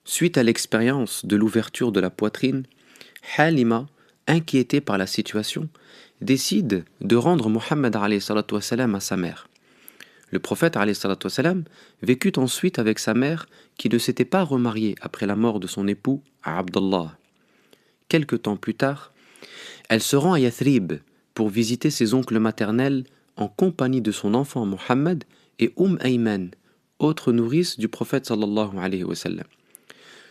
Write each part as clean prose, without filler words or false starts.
Suite à l'expérience de l'ouverture de la poitrine, Halima, inquiétée par la situation, décide de rendre Mohammed alayhi salatu wassalam à sa mère. Le prophète alayhi salatu wassalam vécut ensuite avec sa mère qui ne s'était pas remariée après la mort de son époux Abdallah. Quelque temps plus tard, elle se rend à Yathrib pour visiter ses oncles maternels en compagnie de son enfant Mohammed et Ayman, autre nourrice du prophète sallallahu alayhi wa sallam.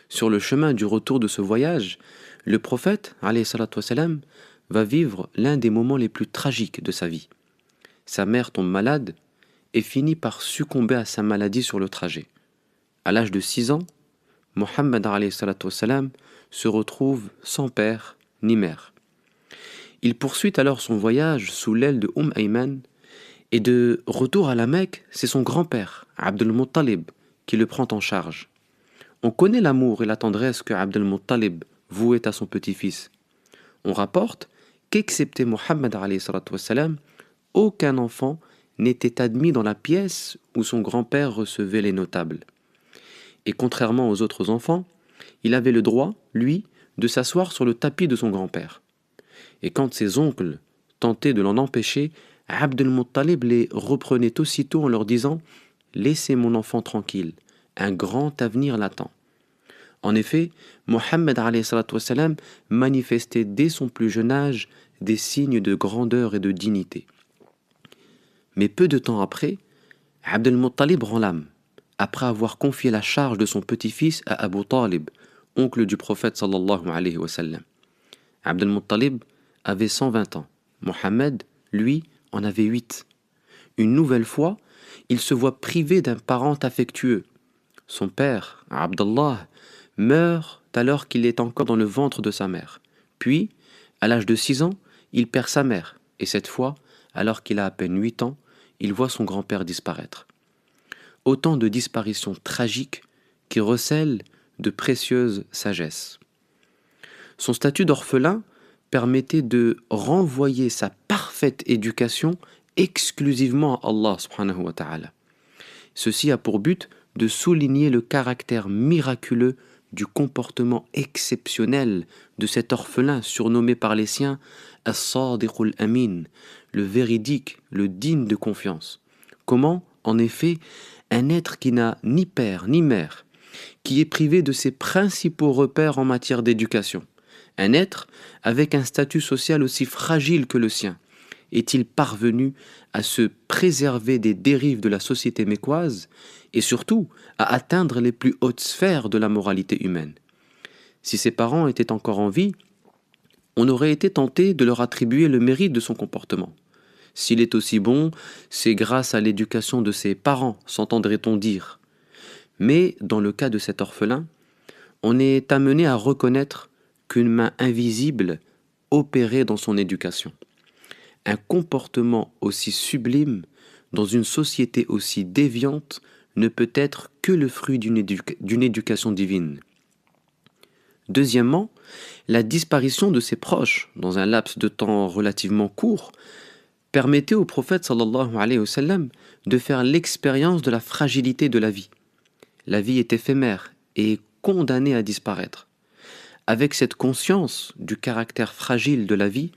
Sur le chemin du retour de ce voyage, le prophète alayhi salatu wassalam va vivre l'un des moments les plus tragiques de sa vie. Sa mère tombe malade et finit par succomber à sa maladie sur le trajet. À l'âge de 6 ans, Mohammed alayhi salatu wassalam se retrouve sans père ni mère. Il poursuit alors son voyage sous l'aile de Ayman et de retour à la Mecque, c'est son grand-père, Abd al-Muttalib, qui le prend en charge. On connaît l'amour et la tendresse que Abd al-Muttalib vouait à son petit-fils. On rapporte qu'excepté Mohammed alayhi salatu wassalam, aucun enfant n'était admis dans la pièce où son grand-père recevait les notables. Et contrairement aux autres enfants, il avait le droit, lui, de s'asseoir sur le tapis de son grand-père. Et quand ses oncles tentaient de l'en empêcher, Abd al-Muttalib les reprenait aussitôt en leur disant « Laissez mon enfant tranquille, un grand avenir l'attend ». En effet, Mohammed alayhi salatu wassalam manifestait dès son plus jeune âge des signes de grandeur et de dignité. Mais peu de temps après, Abd al-Muttalib rend l'âme, après avoir confié la charge de son petit-fils à Abu Talib, oncle du prophète sallallahu alayhi wa sallam. Abd al-Muttalib avait 120 ans. Mohammed, lui, en avait 8. Une nouvelle fois, il se voit privé d'un parent affectueux. Son père, Abdallah, meurt alors qu'il est encore dans le ventre de sa mère. Puis, à l'âge de 6 ans, il perd sa mère. Et cette fois, alors qu'il a à peine 8 ans, il voit son grand-père disparaître. Autant de disparitions tragiques qui recèlent de précieuses sagesses. Son statut d'orphelin permettait de renvoyer sa parfaite éducation exclusivement à Allah subhanahu wa ta'ala. Ceci a pour but de souligner le caractère miraculeux du comportement exceptionnel de cet orphelin surnommé par les siens As-Sadiqul Amin, le véridique, le digne de confiance. Comment, en effet, un être qui n'a ni père ni mère, qui est privé de ses principaux repères en matière d'éducation, un être avec un statut social aussi fragile que le sien, est-il parvenu à se préserver des dérives de la société mécoise et surtout à atteindre les plus hautes sphères de la moralité humaine? Si ses parents étaient encore en vie, on aurait été tenté de leur attribuer le mérite de son comportement. S'il est aussi bon, c'est grâce à l'éducation de ses parents, s'entendrait-on dire. Mais dans le cas de cet orphelin, on est amené à reconnaître qu'une main invisible opérait dans son éducation. Un comportement aussi sublime dans une société aussi déviante ne peut être que le fruit d'une éducation divine. Deuxièmement, la disparition de ses proches dans un laps de temps relativement court permettait au prophète sallallahu alayhi wa sallam de faire l'expérience de la fragilité de la vie. La vie est éphémère et condamnée à disparaître. Avec cette conscience du caractère fragile de la vie,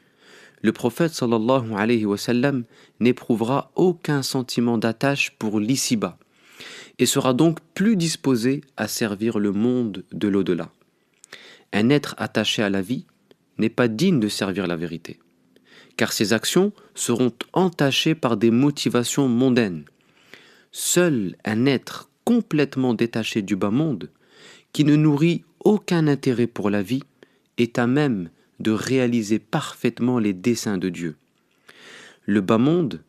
le prophète sallallahu alayhi wa sallam n'éprouvera aucun sentiment d'attache pour l'ici-bas et sera donc plus disposé à servir le monde de l'au-delà. Un être attaché à la vie n'est pas digne de servir la vérité, car ses actions seront entachées par des motivations mondaines. Seul un être complètement détaché du bas monde, qui ne nourrit aucun intérêt pour la vie, est à même de réaliser parfaitement les desseins de Dieu. Le bas monde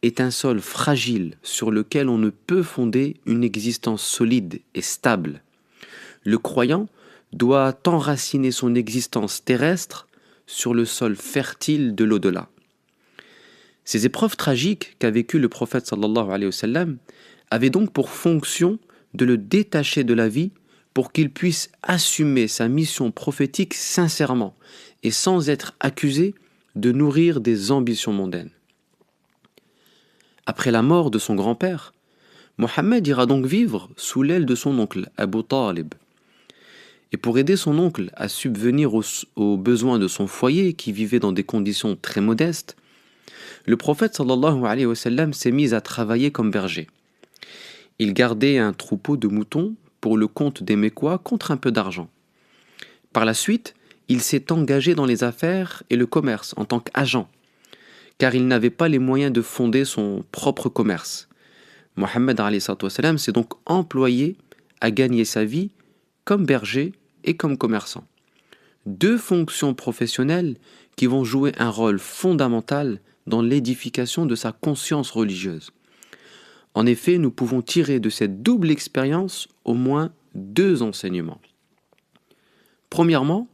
est un sol fragile sur lequel on ne peut fonder une existence solide et stable. Le croyant doit enraciner son existence terrestre sur le sol fertile de l'au-delà. Ces épreuves tragiques qu'a vécues le prophète sallallahu alayhi wa sallam avaient donc pour fonction de le détacher de la vie pour qu'il puisse assumer sa mission prophétique sincèrement et sans être accusé de nourrir des ambitions mondaines. Après la mort de son grand-père, Mohammed ira donc vivre sous l'aile de son oncle, Abu Talib. Et pour aider son oncle à subvenir aux besoins de son foyer qui vivait dans des conditions très modestes, le prophète sallallahu alayhi wa sallam s'est mis à travailler comme berger. Il gardait un troupeau de moutons pour le compte des Mécois contre un peu d'argent. Par la suite, il s'est engagé dans les affaires et le commerce en tant qu'agent, car il n'avait pas les moyens de fonder son propre commerce. Mohammed alayhi wa sallam s'est donc employé à gagner sa vie comme berger et comme commerçant. Deux fonctions professionnelles qui vont jouer un rôle fondamental dans l'édification de sa conscience religieuse. En effet, nous pouvons tirer de cette double expérience au moins deux enseignements. Premièrement,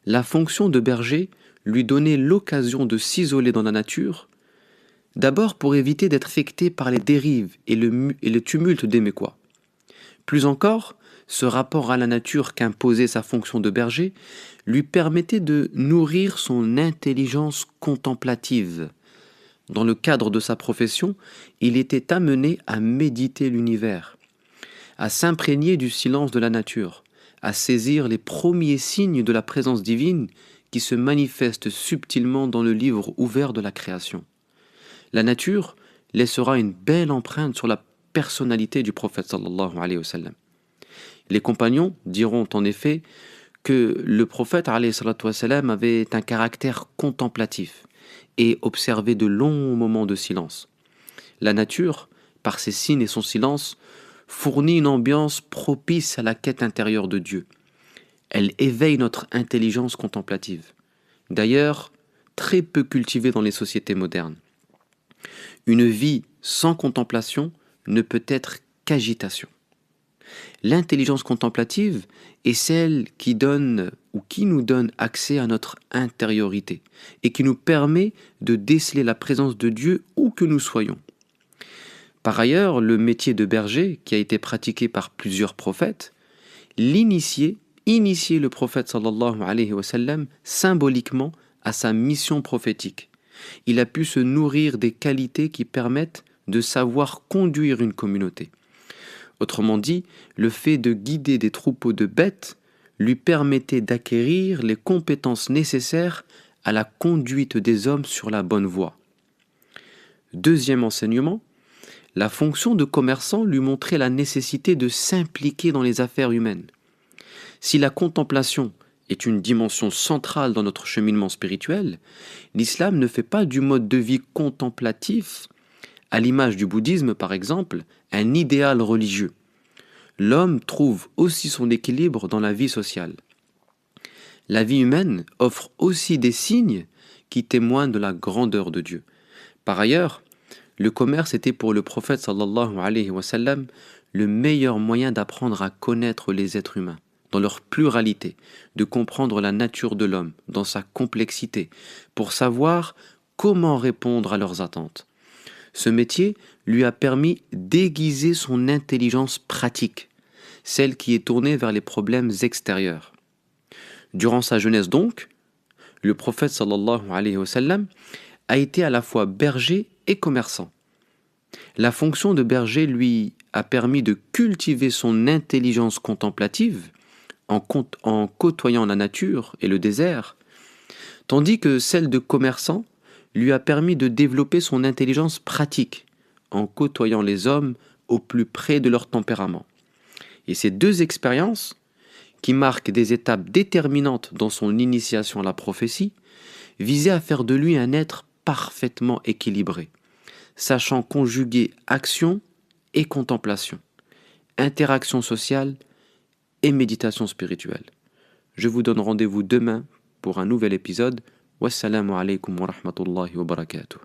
la fonction de berger lui donnait l'occasion de s'isoler dans la nature, d'abord pour éviter d'être affecté par les dérives et le tumulte des Mécois. Plus encore, ce rapport à la nature qu'imposait sa fonction de berger lui permettait de nourrir son intelligence contemplative. Dans le cadre de sa profession, il était amené à méditer l'univers, à s'imprégner du silence de la nature, à saisir les premiers signes de la présence divine qui se manifestent subtilement dans le livre ouvert de la création. La nature laissera une belle empreinte sur la personnalité du prophète sallallahu alayhi wa sallam. Les compagnons diront en effet que le prophète alayhi wa sallam avait un caractère contemplatif et observait de longs moments de silence. La nature, par ses signes et son silence, fournit une ambiance propice à la quête intérieure de Dieu. Elle éveille notre intelligence contemplative, d'ailleurs très peu cultivée dans les sociétés modernes. Une vie sans contemplation ne peut être qu'agitation. L'intelligence contemplative est celle qui donne ou qui nous donne accès à notre intériorité et qui nous permet de déceler la présence de Dieu où que nous soyons. Par ailleurs, le métier de berger, qui a été pratiqué par plusieurs prophètes, initiait le prophète sallallahu alayhi wa sallam symboliquement à sa mission prophétique. Il a pu se nourrir des qualités qui permettent de savoir conduire une communauté. Autrement dit, le fait de guider des troupeaux de bêtes lui permettait d'acquérir les compétences nécessaires à la conduite des hommes sur la bonne voie. Deuxième enseignement, la fonction de commerçant lui montrait la nécessité de s'impliquer dans les affaires humaines. Si la contemplation est une dimension centrale dans notre cheminement spirituel, l'islam ne fait pas du mode de vie contemplatif, à l'image du bouddhisme par exemple, un idéal religieux. L'homme trouve aussi son équilibre dans la vie sociale. La vie humaine offre aussi des signes qui témoignent de la grandeur de Dieu. Par ailleurs, le commerce était pour le prophète sallallahu alayhi wa sallam le meilleur moyen d'apprendre à connaître les êtres humains dans leur pluralité, de comprendre la nature de l'homme dans sa complexité, pour savoir comment répondre à leurs attentes. Ce métier lui a permis d'aiguiser son intelligence pratique, celle qui est tournée vers les problèmes extérieurs. Durant sa jeunesse donc, le prophète sallallahu alayhi wa sallam a été à la fois berger et commerçant. La fonction de berger lui a permis de cultiver son intelligence contemplative en côtoyant la nature et le désert, tandis que celle de commerçant lui a permis de développer son intelligence pratique en côtoyant les hommes au plus près de leur tempérament. Et ces deux expériences, qui marquent des étapes déterminantes dans son initiation à la prophétie, visaient à faire de lui un être parfaitement équilibré, sachant conjuguer action et contemplation, interaction sociale et méditation spirituelle. Je vous donne rendez-vous demain pour un nouvel épisode. Wassalamu alaikum wa rahmatullahi wa barakatuh.